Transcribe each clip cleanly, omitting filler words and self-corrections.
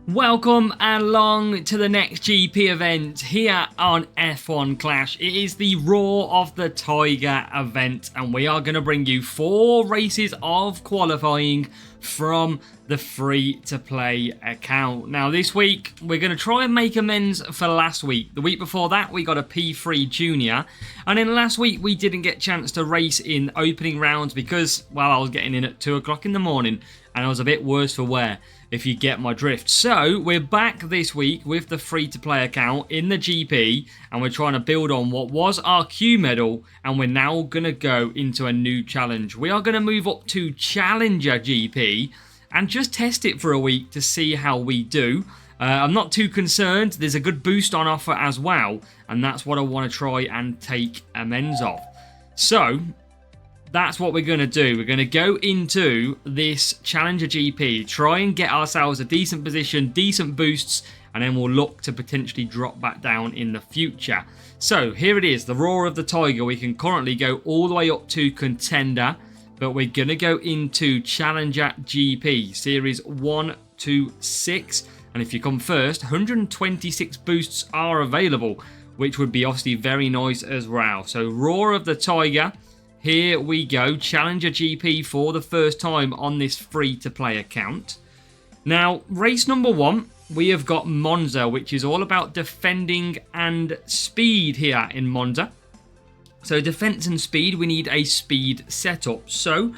Welcome along to the next GP event here on F1 Clash. It is the Roar of the Thai-Ger event, and we are going to bring you 4 races of qualifying from the free-to-play account. Now this week we're going to try and make amends for last week. The week before that we got a P3 Junior, and then last week we didn't get a chance to race in opening rounds because, well, I was getting in at 2 o'clock in the morning and I was a bit worse for wear, if you get my drift. So we're back this week with the free-to-play account in the GP, and we're trying to build on what was our Q medal, and we're now going to go into a new challenge. We are going to move up to Challenger GP and just test it for a week to see how we do. I'm not too concerned. There's a good boost on offer as well, and that's what I want to try and take amends of. So that's what we're going to do. We're going to go into this Challenger GP, try and get ourselves a decent position, decent boosts, and then we'll look to potentially drop back down in the future. So here it is, the Roar of the Thai-Ger. We can currently go all the way up to Contender, but we're going to go into Challenger GP, Series 1 to 6. And if you come first, 126 boosts are available, which would be obviously very nice as well. So Roar of the Thai-Ger. Here we go, Challenger GP for the first time on this free-to-play account. Now, race number 1, we have got Monza, which is all about defending and speed here in Monza. So defense and speed, we need a speed setup. So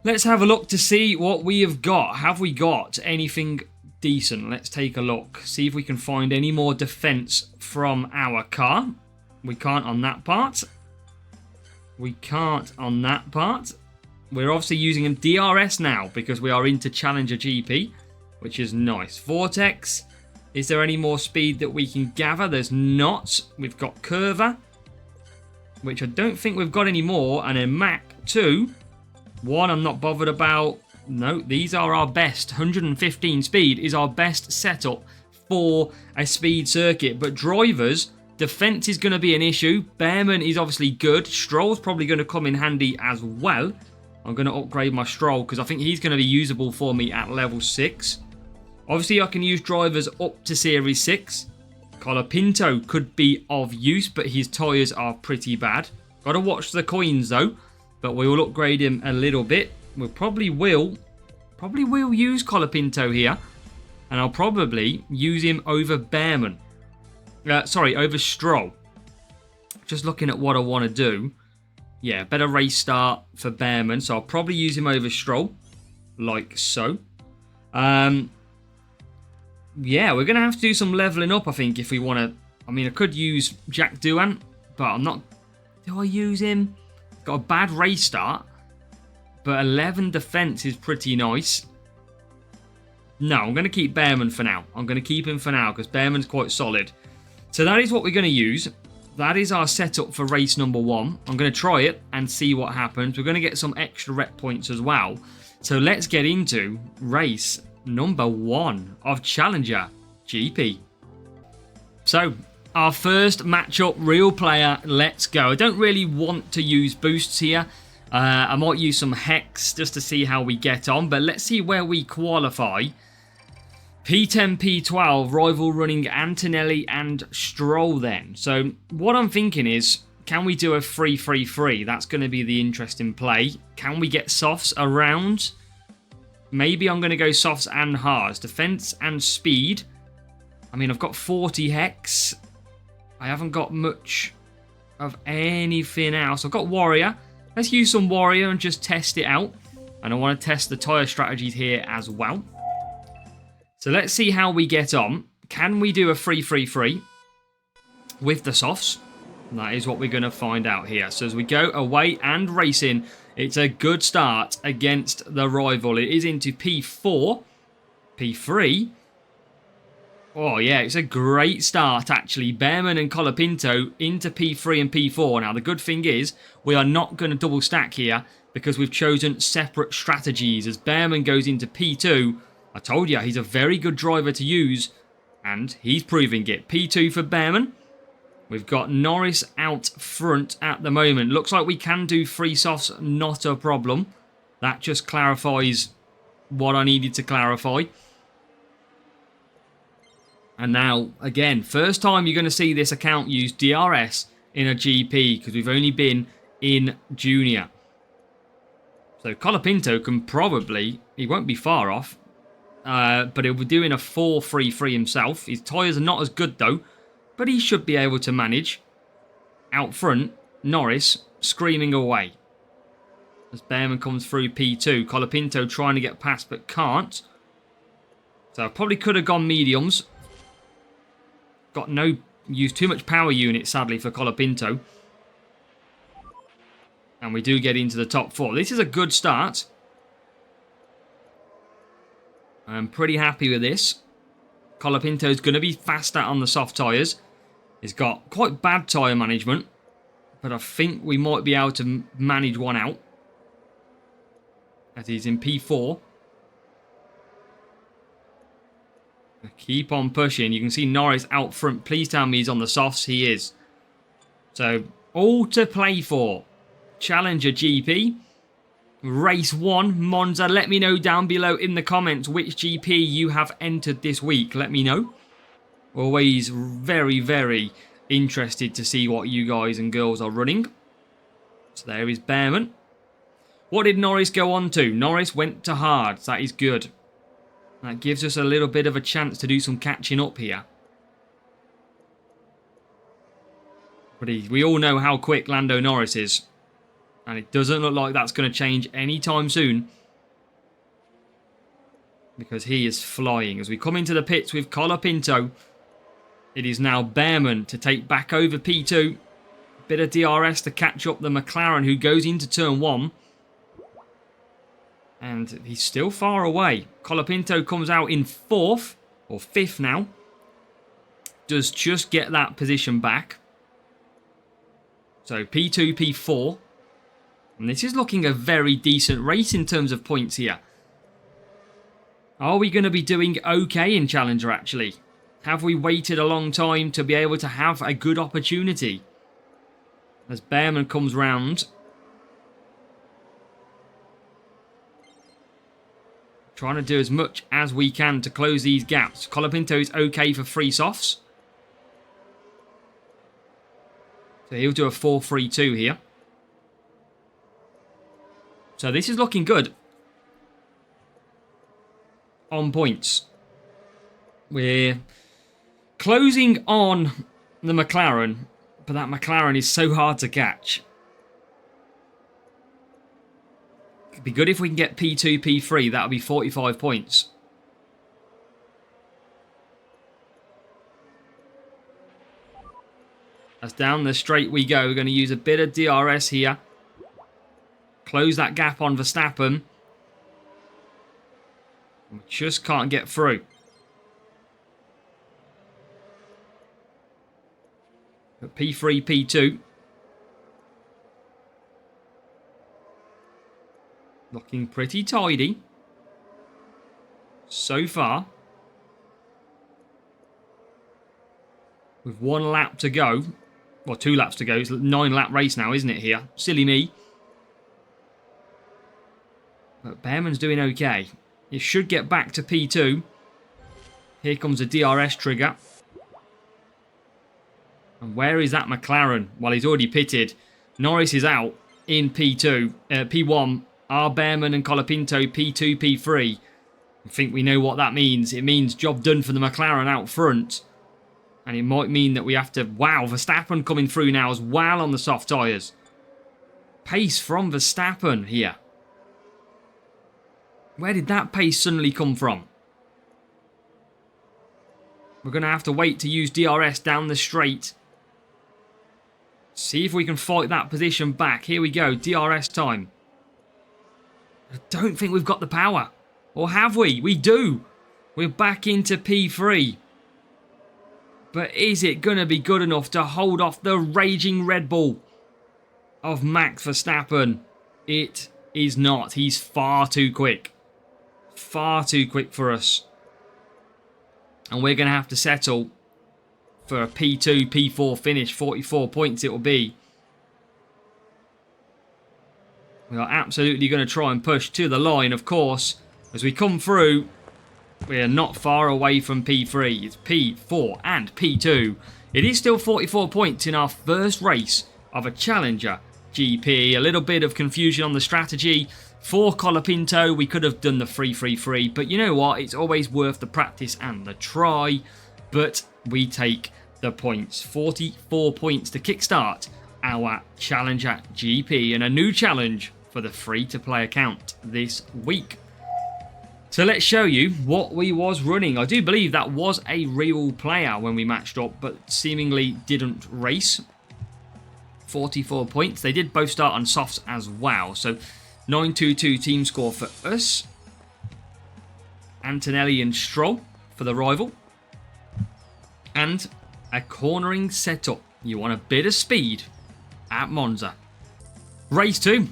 let's have a look to see what we have got. Have we got anything decent? Let's take a look, see if we can find any more defense from our car. We can't on that part. We can't on that part. We're obviously using a DRS now because we are into Challenger GP, which is nice. Vortex, is there any more speed that we can gather? There's not. We've got Curver, which I don't think we've got any more. And then Mach 2, 1 I'm not bothered about. No, these are our best. 115 speed is our best setup for a speed circuit. But drivers, defense is going to be an issue. Behrman is obviously good. Stroll's probably going to come in handy as well. I'm going to upgrade my Stroll because I think he's going to be usable for me at level 6. Obviously, I can use drivers up to Series 6. Colapinto could be of use, but his tyres are pretty bad. Got to watch the coins though, but we will upgrade him a little bit. We probably will use Colapinto here, and I'll probably use him over Behrman. Over Stroll. Just looking at what I want to do. Yeah, better race start for Behrman. So I'll probably use him over Stroll. Like so. Yeah, we're going to have to do some leveling up, I think, if we want to. I mean, I could use Jack Doohan, but I'm not. Do I use him? Got a bad race start, but 11 defense is pretty nice. No, I'm going to keep Behrman for now. I'm going to keep him for now because Behrman's quite solid. So that is what we're going to use. That is our setup for race number 1. I'm going to try it and see what happens. We're going to get some extra rep points as well. So let's get into race number 1 of Challenger GP. So our first matchup, real player, let's go. I don't really want to use boosts here. I might use some Hex just to see how we get on. But let's see where we qualify. P10, P12, rival running Antonelli and Stroll then. So what I'm thinking is, can we do a 3-3-3? That's going to be the interesting play. Can we get softs around? Maybe I'm going to go softs and hards. Defense and speed. I mean, I've got 40 Hex. I haven't got much of anything else. I've got Warrior. Let's use some Warrior and just test it out. And I want to test the tyre strategies here as well. So let's see how we get on. Can we do a 3-3-3 with the softs? That is what we're going to find out here. So as we go away and racing, it's a good start against the rival. It is into P4, P3. Oh yeah, it's a great start actually. Behrman and Colapinto into P3 and P4. Now the good thing is we are not going to double stack here because we've chosen separate strategies. As Behrman goes into P2, I told you, he's a very good driver to use, and he's proving it. P2 for Behrman. We've got Norris out front at the moment. Looks like we can do free softs, not a problem. That just clarifies what I needed to clarify. And now, again, first time you're going to see this account use DRS in a GP because we've only been in Junior. So Colapinto can probably, he won't be far off, but he'll be doing a 4-3-3 himself. His tyres are not as good though, but he should be able to manage. Out front, Norris screaming away. As Behrman comes through P2, Colapinto trying to get past but can't. So I probably could have gone mediums. Got no, used too much power unit sadly for Colapinto. And we do get into the top 4. This is a good start. I'm pretty happy with this. Colapinto's going to be faster on the soft tyres. He's got quite bad tyre management. But I think we might be able to manage one out. As he's in P4. Keep on pushing. You can see Norris out front. Please tell me he's on the softs. He is. So, all to play for. Challenger GP. Race 1, Monza. Let me know down below in the comments which GP you have entered this week. Let me know. Always very, very interested to see what you guys and girls are running. So there is Behrman. What did Norris go on to? Norris went to hards. That is good. That gives us a little bit of a chance to do some catching up here. But we all know how quick Lando Norris is. And it doesn't look like that's going to change anytime soon. Because he is flying. As we come into the pits with Colapinto, it is now Behrman to take back over P2. Bit of DRS to catch up the McLaren who goes into turn 1. And he's still far away. Colapinto comes out in 4th, or 5th now. Does just get that position back. So P2, P4. And this is looking a very decent race in terms of points here. Are we going to be doing okay in Challenger actually? Have we waited a long time to be able to have a good opportunity? As Behrman comes round. Trying to do as much as we can to close these gaps. Colapinto is okay for 3 softs. So he'll do a 4-3-2 here. So this is looking good. On points. We're closing on the McLaren. But that McLaren is so hard to catch. It'd be good if we can get P2, P3. That would be 45 points. As down the straight we go. We're going to use a bit of DRS here. Close that gap on Verstappen. We just can't get through. But P3, P2. Looking pretty tidy. So far. With 1 lap to go. Well, 2 laps to go. It's a 9-lap race now, isn't it here? Silly me. But Behrman's doing okay. He should get back to P2. Here comes a DRS trigger. And where is that McLaren? Well, he's already pitted. Norris is out in P2. P1 are Behrman and Colapinto. P2, P3. I think we know what that means. It means job done for the McLaren out front. And it might mean that we have to... Wow, Verstappen coming through now as well on the soft tyres. Pace from Verstappen here. Where did that pace suddenly come from? We're going to have to wait to use DRS down the straight. See if we can fight that position back. Here we go, DRS time. I don't think we've got the power. Or have we? We do. We're back into P3. But is it going to be good enough to hold off the raging Red Bull of Max Verstappen? It is not. He's far too quick. Far too quick for us. And we're going to have to settle for a P2, P4 finish. 44 points it will be. We are absolutely going to try and push to the line, of course. As we come through, We are not far away from P3. It's P4 and P2. It is still 44 points in our first race of a Challenger GP. A little bit of confusion on the strategy. For Colapinto, we could have done the 3-3-3, but you know what? It's always worth the practice and the try. But we take the points. 44 points to kickstart our Challenger GP and a new challenge for the free-to-play account this week. So let's show you what we was running. I do believe that was a real player when we matched up, but seemingly didn't race. 44 points. They did both start on softs as well. So 9-2-2 team score for us. Antonelli and Stroll for the rival. And a cornering setup. You want a bit of speed at Monza. Race 2.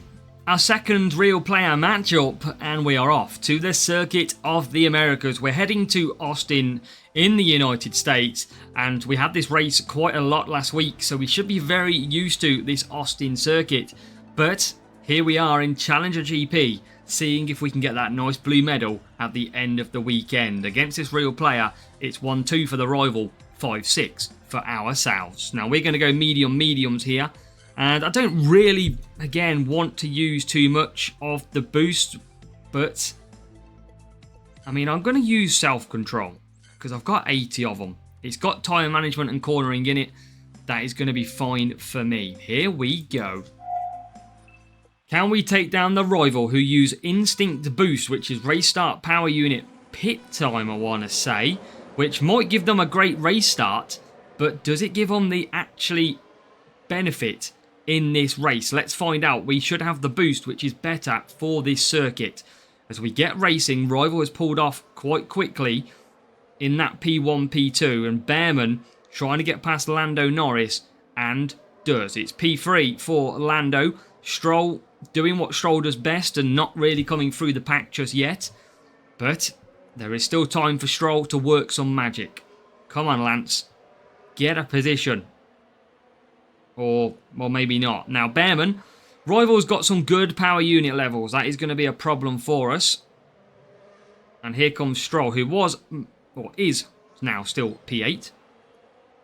Our second real player matchup, and we are off to the Circuit of the Americas. We're heading to Austin in the United States, and we had this race quite a lot last week, so we should be very used to this Austin circuit. But here we are in Challenger GP, seeing if we can get that nice blue medal at the end of the weekend. Against this real player, it's 1-2 for the rival, 5-6 for ourselves. Now we're going to go mediums here. And I don't really, again, want to use too much of the boost, but I mean, I'm going to use self-control because I've got 80 of them. It's got tyre management and cornering in it. That is going to be fine for me. Here we go. Can we take down the rival who use Instinct Boost, which is race start power unit pit time, I want to say, which might give them a great race start, but does it give them the actually benefit in this race? Let's find out. We should have the boost, which is better for this circuit. As we get racing, rival has pulled off quite quickly in that P1, P2, and Behrman trying to get past Lando Norris, and does. It's P3 for Lando. Stroll doing what Stroll does best and not really coming through the pack just yet, but there is still time for Stroll to work some magic. Come on, Lance. Get a position. Or, well, maybe not. Now, Behrman, rival's got some good power unit levels. That is going to be a problem for us. And here comes Stroll, who was, or is now still P8.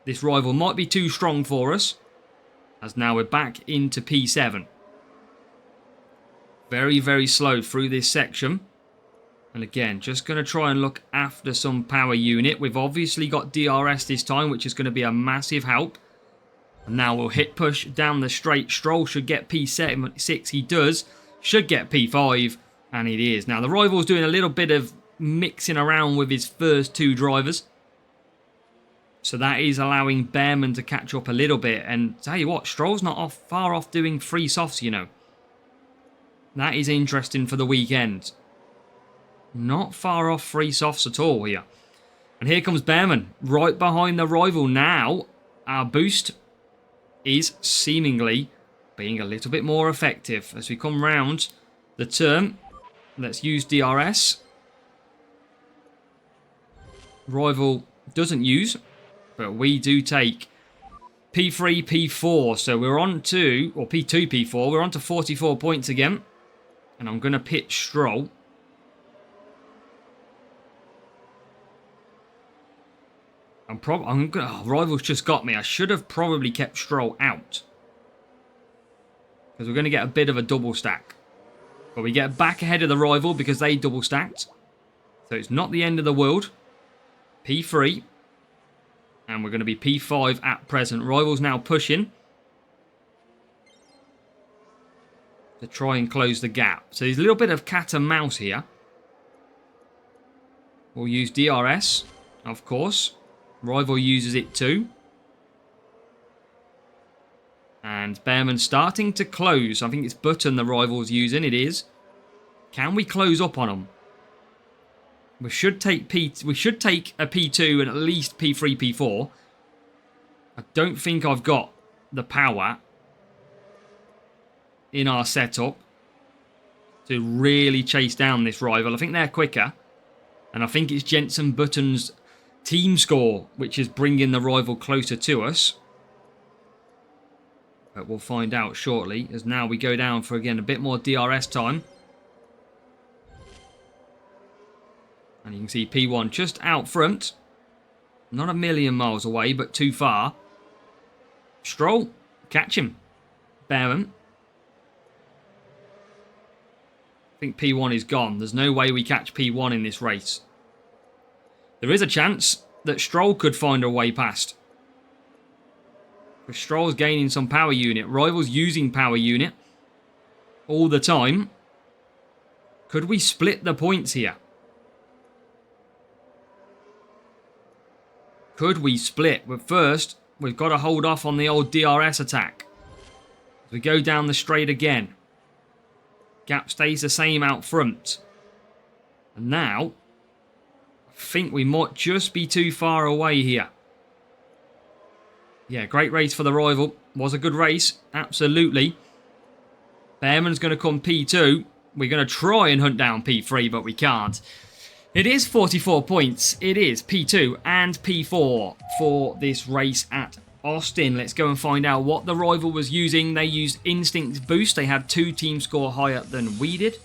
This rival might be too strong for us, as now we're back into P7. Very, very slow through this section. And again, just going to try and look after some power unit. We've obviously got DRS this time, which is going to be a massive help. And now we'll hit push down the straight. Stroll should get P6. He does. Should get P5. And it is. Now the rival's doing a little bit of mixing around with his first two drivers. So that is allowing Behrman to catch up a little bit. And tell you what, Stroll's not far off doing free softs, you know. That is interesting for the weekend. Not far off free softs at all here. And here comes Behrman. Right behind the rival now. Our boost is seemingly being a little bit more effective as we come round the turn. Let's use DRS. Rival doesn't use, but we do take P3, P4. So we're on to, or P2, P4. We're on to 44 points again. And I'm going to pit Stroll. Rival's just got me. I should have probably kept Stroll out. Because we're going to get a bit of a double stack. But we get back ahead of the rival because they double stacked. So it's not the end of the world. P3. And we're going to be P5 at present. Rival's now pushing to try and close the gap. So there's a little bit of cat and mouse here. We'll use DRS, of course. Rival uses it too. And Behrman starting to close. I think it's Button the rival's using. It is. Can we close up on them? We should take a P2 and at least P3, P4. I don't think I've got the power in our setup to really chase down this rival. I think they're quicker. And I think it's Jensen Button's team score which is bringing the rival closer to us. But we'll find out shortly, as now we go down for, again, a bit more DRS time. And you can see P1 just out front. Not a million miles away, but too far. Stroll, catch him. Behrman. I think P1 is gone. There's no way we catch P1 in this race. There is a chance that Stroll could find a way past. Because Stroll's gaining some power unit. Rival's using power unit all the time. Could we split the points here? Could we split? But first, we've got to hold off on the old DRS attack. As we go down the straight again. Gap stays the same out front. And now, I think we might just be too far away here. Yeah, great race for the rival. Was a good race, absolutely. Behrman's going to come P2. We're going to try and hunt down P3, but we can't. It is 44 points. It is P2 and P4 for this race at Austin. Let's go and find out what the rival was using. They used Instinct Boost. They had 2 team score higher than we did.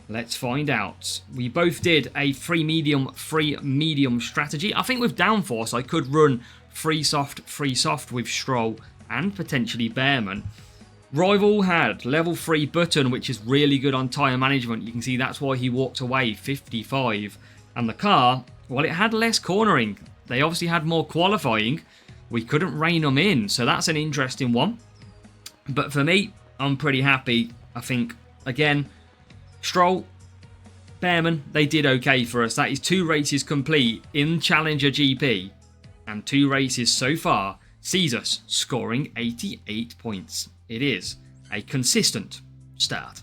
Let's find out. We both did a free medium strategy. I think with downforce, I could run free soft with Stroll and potentially Behrman. Rival had level 3 button, which is really good on tyre management. You can see that's why he walked away 55. And the car, well, it had less cornering. They obviously had more qualifying. We couldn't rein them in, so that's an interesting one. But for me, I'm pretty happy. I think, again, Stroll, Behrman, they did okay for us. That is 2 races complete in Challenger GP. And 2 races so far sees us scoring 88 points. It is a consistent start.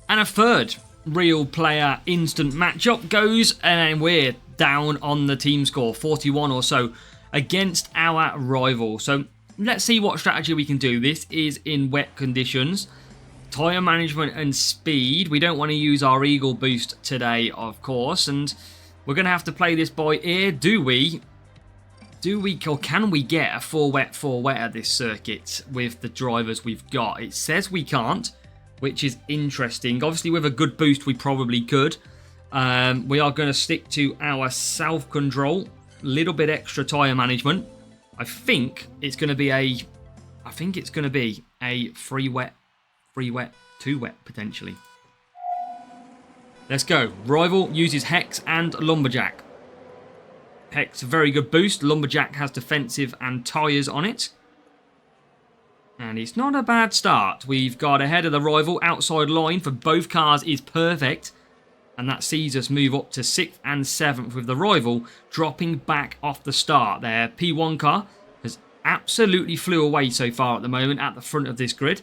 And a third real player instant matchup goes, and we're down on the team score, 41 or so, against our rival. So let's see what strategy we can do. This is in wet conditions. Tyre management and speed. We don't want to use our Eagle boost today, of course, and we're going to have to play this by ear. Do we, or can we get a 4 wet at this circuit with the drivers we've got? It says we can't, which is interesting. Obviously, with a good boost, we probably could. We are going to stick to our self-control, little bit extra tyre management. I think it's going to be a 3 wet, 2 wet potentially. Let's go. Rival uses Hex and Lumberjack. Hex, a very good boost. Lumberjack has defensive and tyres on it. And it's not a bad start. We've got ahead of the rival. Outside line for both cars is perfect. And that sees us move up to 6th and 7th with the rival dropping back off the start there. P1 car has absolutely flew away so far at the moment at the front of this grid.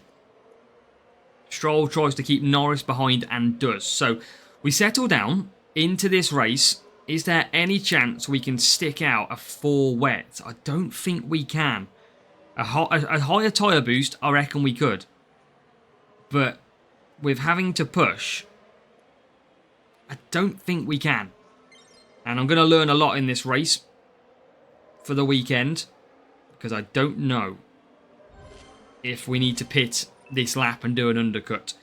Stroll tries to keep Norris behind and does. So we settle down into this race. Is there any chance we can stick out a 4 wet? I don't think we can. A higher tyre boost, I reckon we could. But with having to push, I don't think we can. And I'm going to learn a lot in this race for the weekend, because I don't know if we need to pit this lap and do an undercut.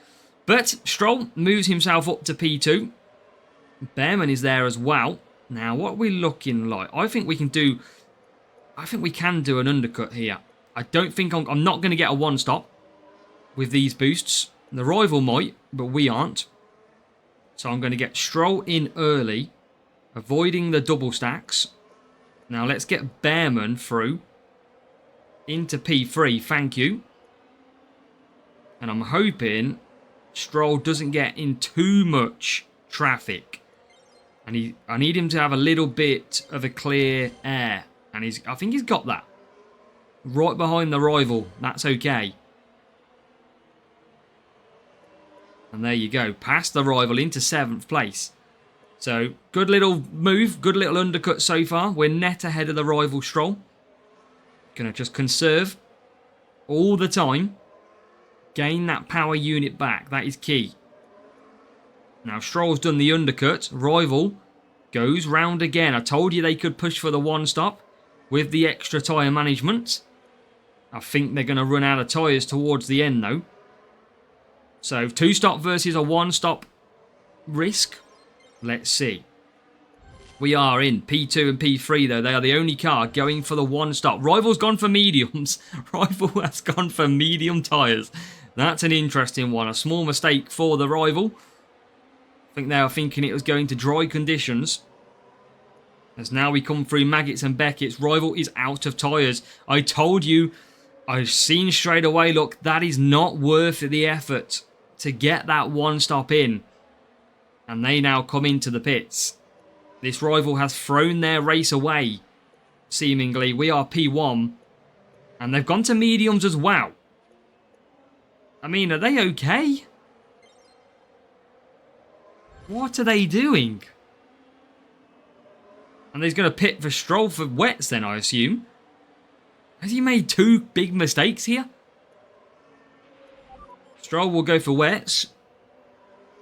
But Stroll moves himself up to P2. Behrman is there as well. Now, what are we looking like? I think we can do an undercut here. I don't think I'm not going to get a 1-stop with these boosts. The rival might, but we aren't. So I'm going to get Stroll in early, avoiding the double stacks. Now let's get Behrman through into P3, thank you. And I'm hoping Stroll doesn't get in too much traffic. And I need him to have a little bit of a clear air. And I think he's got that. Right behind the rival. That's okay. And there you go. Past the rival into 7th place. So, good little move. Good little undercut so far. We're net ahead of the rival Stroll. Gonna just conserve all the time. Gain that power unit back. That is key. Now, Stroll's done the undercut. Rival goes round again. I told you they could push for the 1-stop with the extra tyre management. I think they're going to run out of tyres towards the end, though. So, 2-stop versus a 1-stop risk. Let's see. We are in P2 and P3 though. They are the only car going for the one stop. Rival's gone for mediums. Rival has gone for medium tyres. That's an interesting one. A small mistake for the Rival. I think they were thinking it was going to dry conditions. As now we come through Maggots and Beckett's. Rival is out of tyres. I told you. I've seen straight away. Look, that is not worth the effort to get that one stop in. And they now come into the pits. This Rival has thrown their race away, seemingly. We are P1. And they've gone to mediums as well. I mean, are they okay? What are they doing? And he's going to pit for Stroll for wets then, I assume. Has he made two big mistakes here? Stroll will go for wets.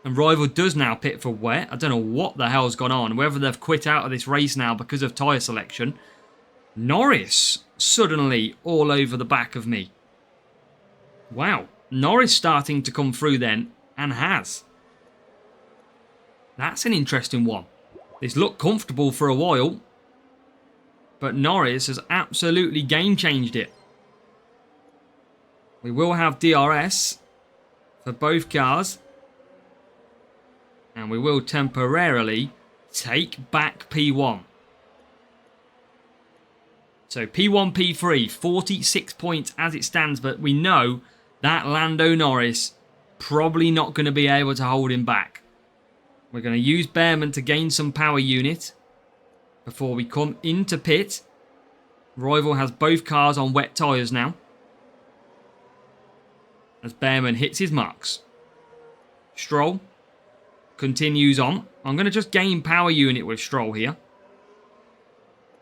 And Rival does now pit for wet. I don't know what the hell's gone on. Whether they've quit out of this race now because of tyre selection. Norris suddenly all over the back of me. Wow. Norris starting to come through then. And has. That's an interesting one. This looked comfortable for a while. But Norris has absolutely game changed it. We will have DRS for both cars. And we will temporarily take back P1. So P1, P3, 46 points as it stands. But we know that Lando Norris probably not going to be able to hold him back. We're going to use Behrman to gain some power unit before we come into pit. Rival has both cars on wet tyres now. As Behrman hits his marks. Stroll continues on. I'm going to just gain power unit with Stroll here.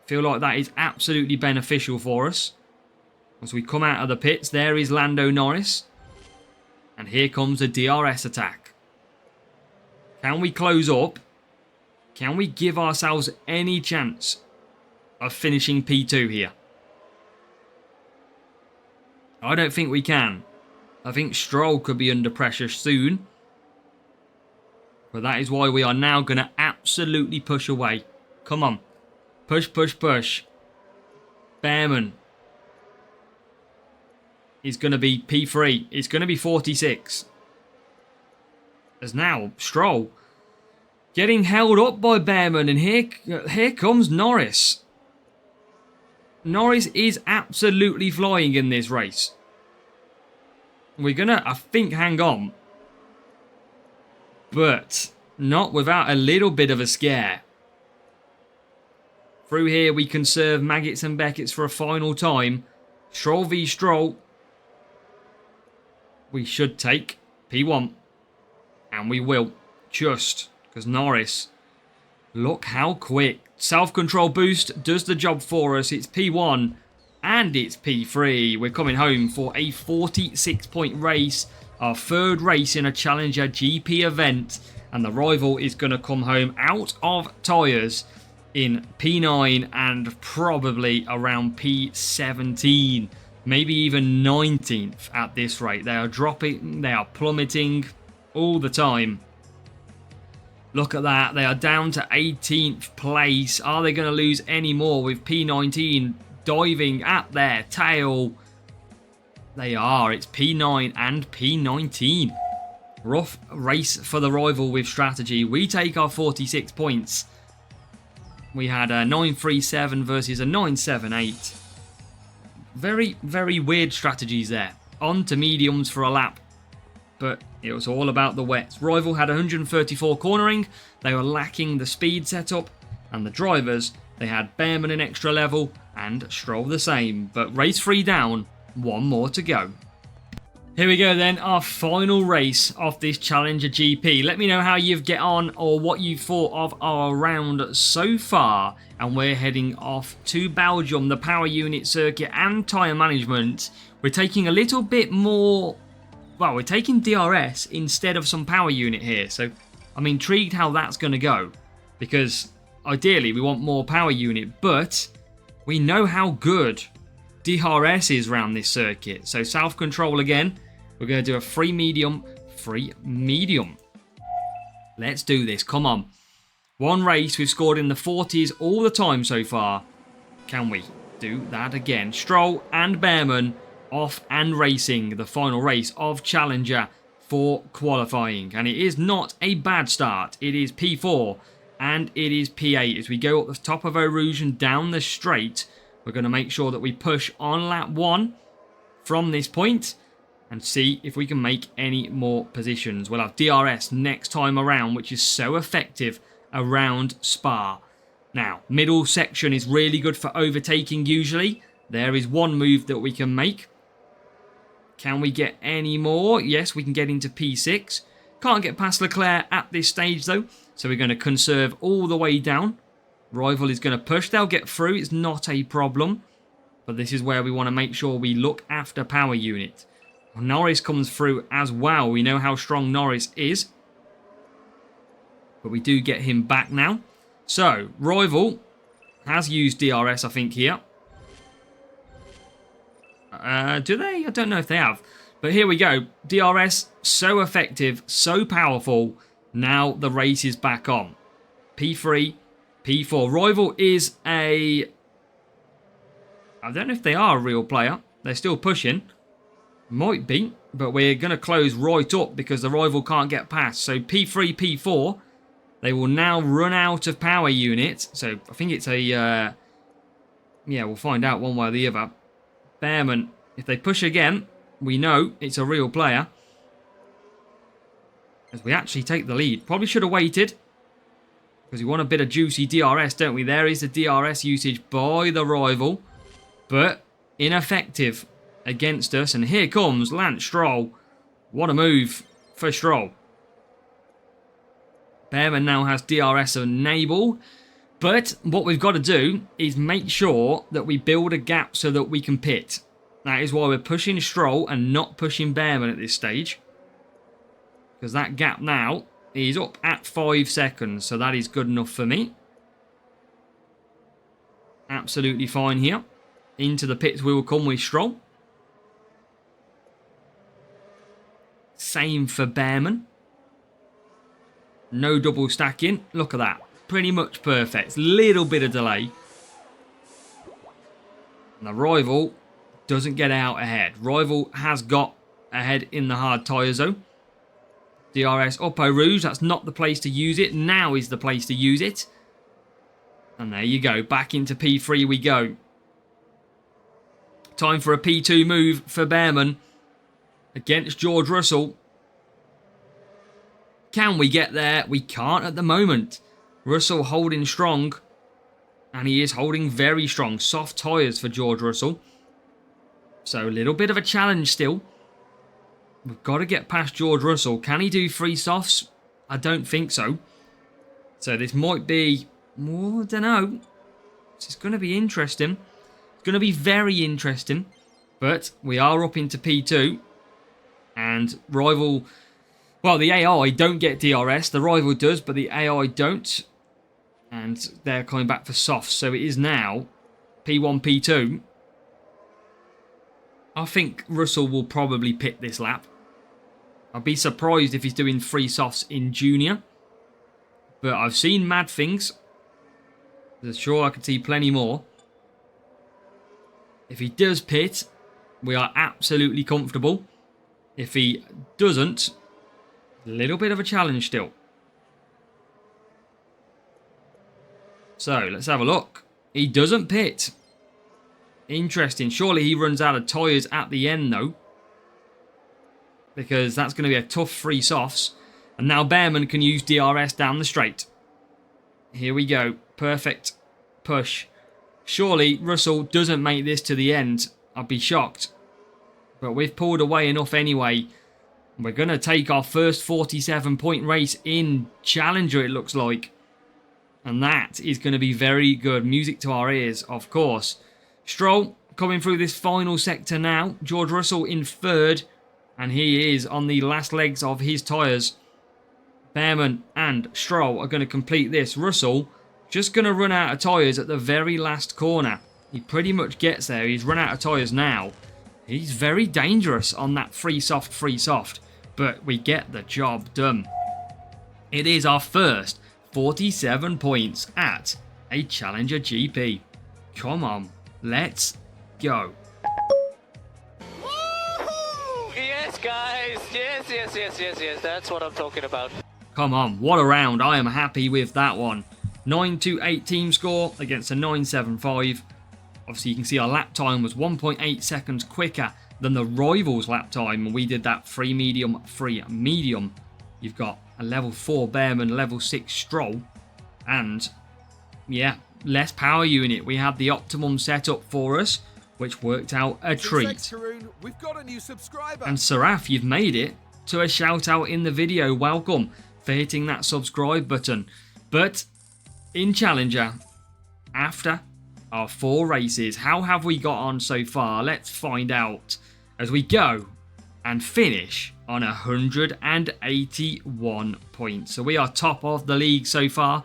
Feel like that is absolutely beneficial for us. As we come out of the pits, there is Lando Norris. And here comes the DRS attack. Can we close up? Can we give ourselves any chance of finishing P2 here? I don't think we can. I think Stroll could be under pressure soon. But that is why we are now going to absolutely push away. Come on. Push, push, push. Behrman is going to be P3. It's going to be 46. As now, Stroll getting held up by Behrman. And here comes Norris. Norris is absolutely flying in this race. We're going to, I think, hang on. But not without a little bit of a scare. Through here we can serve Maggots and Beckett's for a final time. Stroll v Stroll. We should take P1. And we will. Just because Norris. Look how quick. Self-control boost does the job for us. It's P1 and it's P3. We're coming home for a 46-point race. Our third race in a Challenger GP event. And the Rival is going to come home out of tyres in P9 and probably around P17. Maybe even 19th at this rate. They are dropping, they are plummeting all the time. Look at that. They are down to 18th place. Are they going to lose any more with P19 diving at their tail? They are. It's P9 and P19. Rough race for the Rival with strategy. We take our 46 points. We had a 937 versus a 978. Very, very weird strategies there. On to mediums for a lap. But it was all about the wets. Rival had 134 cornering. They were lacking the speed setup. And the drivers, they had Behrman an extra level and Stroll the same. But race 3 down. One more to go. Here we go then, our final race of this Challenger GP. Let me know how you've get on or what you thought of our round so far. And we're heading off to Belgium, the power unit circuit and tyre management. We're taking a little bit more, well, we're taking DRS instead of some power unit here. So I'm intrigued how that's going to go. Because ideally we want more power unit, but we know how good DRS is around this circuit. So self-control again. We're going to do a free medium. Let's do this. Come on. One race, we've scored in the 40s all the time so far. Can we do that again? Stroll and Bearman off and racing the final race of Challenger for qualifying. And it is not a bad start. It is P4 and it is P8. As we go up the top of Eau Rouge and down the straight, we're going to make sure that we push on lap 1 from this point and see if we can make any more positions. We'll have DRS next time around, which is so effective around Spa. Now, middle section is really good for overtaking usually. There is one move that we can make. Can we get any more? Yes, we can get into P6. Can't get past Leclerc at this stage though, so we're going to conserve all the way down. Rival is going to push. They'll get through. It's not a problem. But this is where we want to make sure we look after power unit. Norris comes through as well. We know how strong Norris is. But we do get him back now. So, Rival has used DRS, I think, here. Do they? I don't know if they have. But here we go. DRS, so effective, so powerful. Now the race is back on. P3, P4. Rival is a... I don't know if they are a real player. They're still pushing. Might be. But we're going to close right up because the Rival can't get past. So P3, P4. They will now run out of power units. So I think it's a... yeah, we'll find out one way or the other. Bearman, if they push again, we know it's a real player. As we actually take the lead. Probably should have waited. Because we want a bit of juicy DRS, don't we? There is the DRS usage by the Rival. But ineffective against us. And here comes Lance Stroll. What a move for Stroll. Bearman now has DRS enable. But what we've got to do is make sure that we build a gap so that we can pit. That is why we're pushing Stroll and not pushing Bearman at this stage. Because that gap now is up at 5 seconds. So that is good enough for me. Absolutely fine here. Into the pits we will come with Stroll. Same for Bearman. No double stacking. Look at that. Pretty much perfect. Little bit of delay. And the Rival doesn't get out ahead. Rival has got ahead in the hard tyres though. DRS up Eau Rouge. That's not the place to use it. Now is the place to use it. And there you go. Back into P3 we go. Time for a P2 move for Bearman against George Russell. Can we get there? We can't at the moment. Russell holding strong. And he is holding very strong. Soft tyres for George Russell. So a little bit of a challenge still. We've got to get past George Russell. Can he do 3 softs? I don't think so. So this might be... well, I don't know. This is going to be interesting. It's going to be very interesting. But we are up into P2. And Rival... well, the AI don't get DRS. The Rival does, but the AI don't. And they're coming back for softs. So it is now P1, P2. I think Russell will probably pit this lap. I'd be surprised if he's doing 3 softs in Junior. But I've seen mad things. I'm sure I could see plenty more. If he does pit, we are absolutely comfortable. If he doesn't, a little bit of a challenge still. So, let's have a look. He doesn't pit. Interesting. Surely he runs out of tyres at the end, though. Because that's going to be a tough 3 softs. And now Bearman can use DRS down the straight. Here we go. Perfect push. Surely Russell doesn't make this to the end. I'd be shocked. But we've pulled away enough anyway. We're going to take our first 47-point race in Challenger, it looks like. And that is going to be very good. Music to our ears, of course. Stroll coming through this final sector now. George Russell in 3rd. And he is on the last legs of his tyres. Bearman and Stroll are going to complete this. Russell just going to run out of tyres at the very last corner. He pretty much gets there. He's run out of tyres now. He's very dangerous on that free soft. But we get the job done. It is our first 47 points at a Challenger GP. Come on, let's go. Yes, guys. Yes. That's what I'm talking about. Come on, what a round. I am happy with that one. 928 team score against a 975. Obviously, you can see our lap time was 1.8 seconds quicker than the rivals' lap time. And we did that free medium. You've got a level 4 Bearman, level 6 Stroll. And, yeah, less power unit. We had the optimum setup for us, which worked out a treat. We've got a new subscriber. And Saraf, you've made it to a shout out in the video. Welcome for hitting that subscribe button. But in Challenger, after our 4 races, how have we got on so far? Let's find out as we go and finish on 181 points. So we are top of the league so far.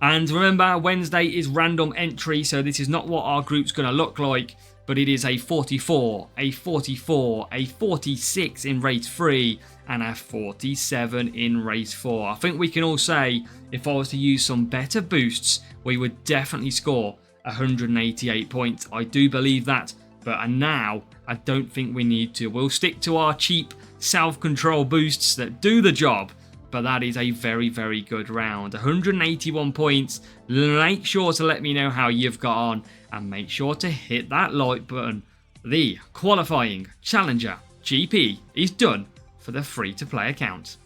And remember, Wednesday is random entry, so this is not what our group's going to look like, but it is a 44, a 44, a 46 in race 3, and a 47 in race 4. I think we can all say, if I was to use some better boosts, we would definitely score 188 points. I do believe that, but now I don't think we need to. We'll stick to our cheap self-control boosts that do the job, but that is a very, very good round. 181 points. Make sure to let me know how you've got on, and make sure to hit that like button. The qualifying Challenger GP is done for the free-to-play account.